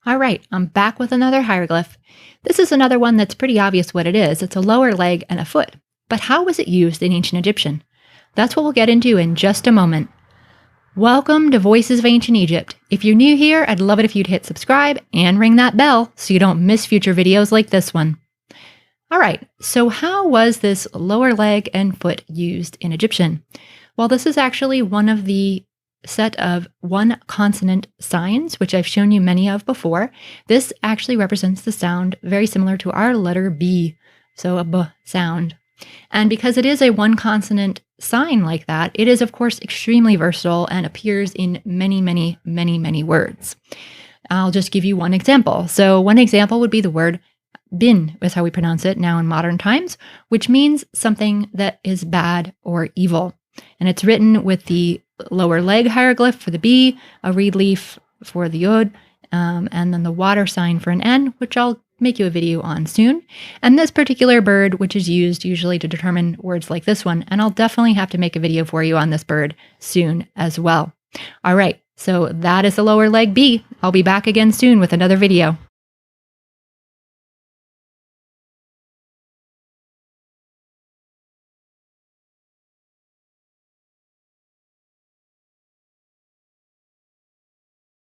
All right, I'm back with another hieroglyph. This is another one that's pretty obvious what it is. It's a lower leg and a foot. But how was it used in ancient Egyptian? That's what we'll get into in just a moment. Welcome to Voices of Ancient Egypt. If you're new here, I'd love it if you'd hit subscribe and ring that bell so you don't miss future videos like this one. All right, so how was this lower leg and foot used in Egyptian? Well, this is actually one of the set of one consonant signs, which I've shown you many of before. This actually represents the sound very similar to our letter B, so a B sound. And because it is a one consonant sign like that, it is, of course, extremely versatile and appears in many words. I'll just give you one example. So one example would be the word bin, is how we pronounce it now in modern times, which means something that is bad or evil. And it's written with the lower leg hieroglyph for the B, a reed leaf for the yod, and then the water sign for an N, which I'll make you a video on soon. And this particular bird, which is used usually to determine words like this one, and I'll definitely have to make a video for you on this bird soon as well. All right, so that is the lower leg B. I'll be back again soon with another video.